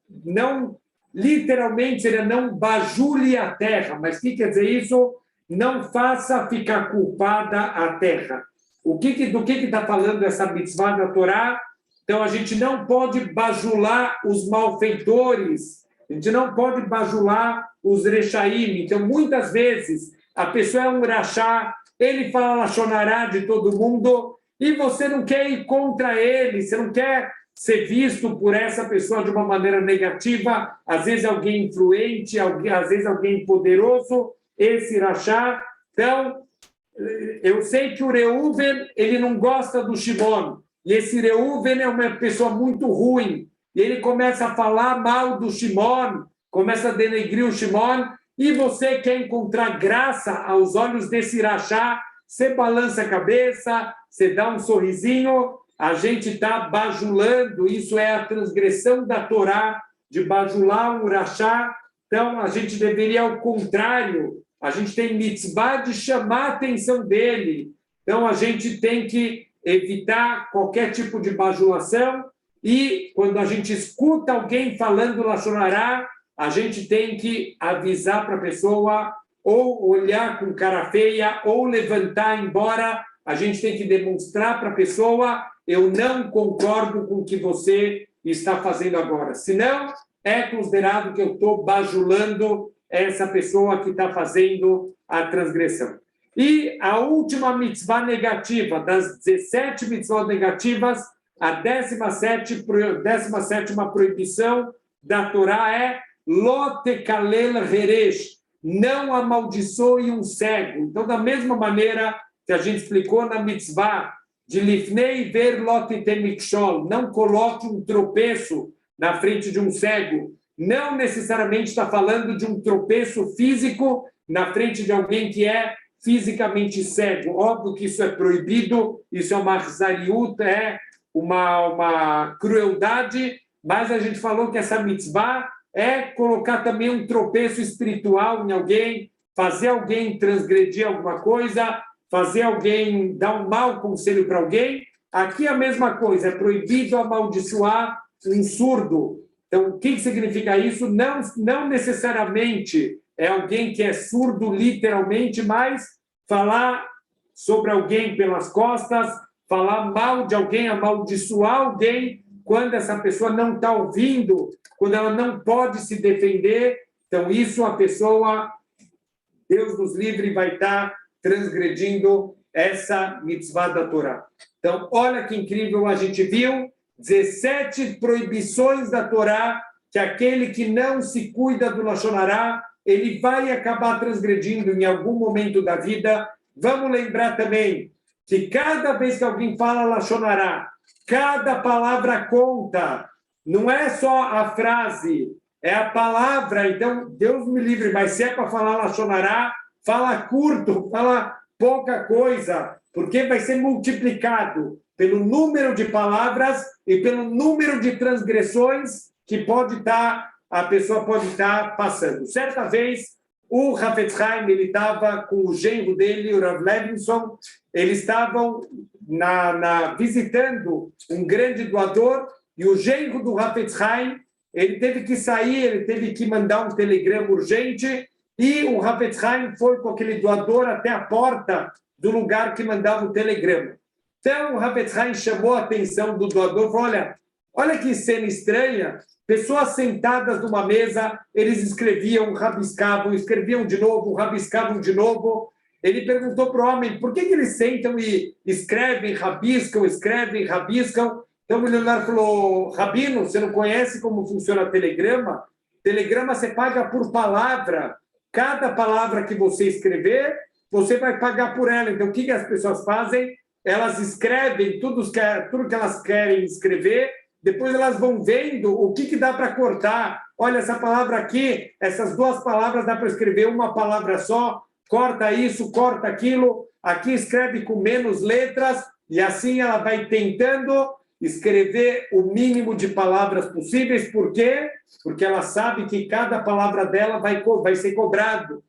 literalmente seria não bajule a terra, mas o que quer dizer isso? Não faça ficar culpada a terra. Do que está falando essa mitzvah da Torá? Então, a gente não pode bajular os malfeitores, a gente não pode bajular os rechaim. Então, muitas vezes, a pessoa é um rachá, ele fala lashon hará de todo mundo, e você não quer ir contra ele, você não quer ser visto por essa pessoa de uma maneira negativa, às vezes alguém influente, às vezes alguém poderoso, esse rachá. Então, eu sei que o Reuven, ele não gosta do Shimon, e esse Reuven é uma pessoa muito ruim, e ele começa a falar mal do Shimon, começa a denegrir o Shimon, e você quer encontrar graça aos olhos desse rachá, você balança a cabeça, você dá um sorrisinho, a gente está bajulando, isso é a transgressão da Torá, de bajular um rachá. Então, a gente deveria, ao contrário, a gente tem mitzvah de chamar a atenção dele. Então, a gente tem que evitar qualquer tipo de bajulação e, quando a gente escuta alguém falando lashon hará, a gente tem que avisar para a pessoa, ou olhar com cara feia, ou levantar embora. A gente tem que demonstrar para a pessoa: eu não concordo com o que você está fazendo agora. Senão, é considerado que eu estou bajulando essa pessoa que está fazendo a transgressão. E a última mitzvah negativa, das 17 mitzvot negativas, a 17ª proibição da Torá é Lo tekalel heresh, não amaldiçoe um cego. Então, da mesma maneira que a gente explicou na mitzvah, de Lifnei ver lot temikshol, não coloque um tropeço na frente de um cego. Não necessariamente está falando de um tropeço físico na frente de alguém que é fisicamente cego. Óbvio que isso é proibido, isso é uma arzariut, é uma crueldade, mas a gente falou que essa mitzvah é colocar também um tropeço espiritual em alguém, fazer alguém transgredir alguma coisa, fazer alguém dar um mau conselho para alguém. Aqui a mesma coisa, é proibido amaldiçoar um surdo. Então, o que significa isso? Não necessariamente é alguém que é surdo literalmente, mas falar sobre alguém pelas costas, falar mal de alguém, amaldiçoar alguém quando essa pessoa não está ouvindo, quando ela não pode se defender. Então, isso a pessoa, Deus nos livre, vai estar transgredindo essa mitzvah da Torá. Então, olha que incrível, a gente viu 17 proibições da Torá, que aquele que não se cuida do Lashon Hará, ele vai acabar transgredindo em algum momento da vida. Vamos lembrar também que cada vez que alguém fala Lashon Hará, cada palavra conta, não é só a frase, é a palavra. Então, Deus me livre, mas se é para falar Lashon Hará, fala curto, fala pouca coisa, porque vai ser multiplicado pelo número de palavras e pelo número de transgressões que a pessoa pode estar passando. Certa vez, o Hafetz Haim, ele estava com o genro dele, o Rav Levinson, eles estavam visitando um grande doador, e o genro do Hafetz Haim, ele teve que sair, ele teve que mandar um telegrama urgente, e o Hafetz Haim foi com aquele doador até a porta do lugar que mandava o telegrama. Então, o Hafetz Haim chamou a atenção do doador e falou, olha que cena estranha, pessoas sentadas numa mesa, eles escreviam, rabiscavam, escreviam de novo, rabiscavam de novo. Ele perguntou para o homem, por que eles sentam e escrevem, rabiscam? Então, o milionário falou, Rabino, você não conhece como funciona telegrama? Telegrama você paga por palavra. Cada palavra que você escrever, você vai pagar por ela. Então, o que as pessoas fazem? Elas escrevem tudo que elas querem escrever, depois elas vão vendo o que dá para cortar. Olha, essa palavra aqui, essas duas palavras dá para escrever uma palavra só, corta isso, corta aquilo, aqui escreve com menos letras, e assim ela vai tentando escrever o mínimo de palavras possíveis. Por quê? Porque ela sabe que cada palavra dela vai ser cobrado.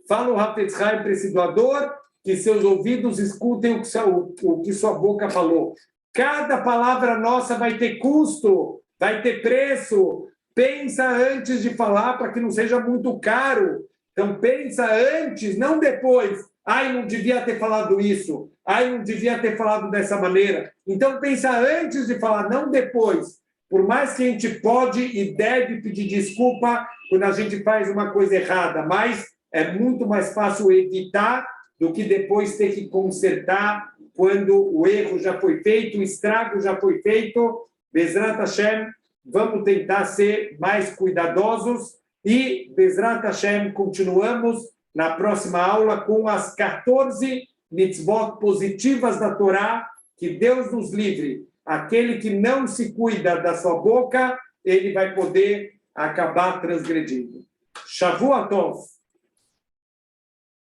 Fala o Hafetz Haim para esse doador, que seus ouvidos escutem o que sua boca falou. Cada palavra nossa vai ter custo, vai ter preço. Pensa antes de falar para que não seja muito caro. Então, pensa antes, não depois. Ai, não devia ter falado isso. Ai, não devia ter falado dessa maneira. Então, pensa antes de falar, não depois. Por mais que a gente pode e deve pedir desculpa quando a gente faz uma coisa errada, mas é muito mais fácil evitar do que depois ter que consertar quando o erro já foi feito, o estrago já foi feito. Bezrat Hashem, vamos tentar ser mais cuidadosos e, Bezrat Hashem, continuamos na próxima aula com as 14 mitzvot positivas da Torá, que Deus nos livre. Aquele que não se cuida da sua boca, ele vai poder acabar transgredindo. Shavua Tov.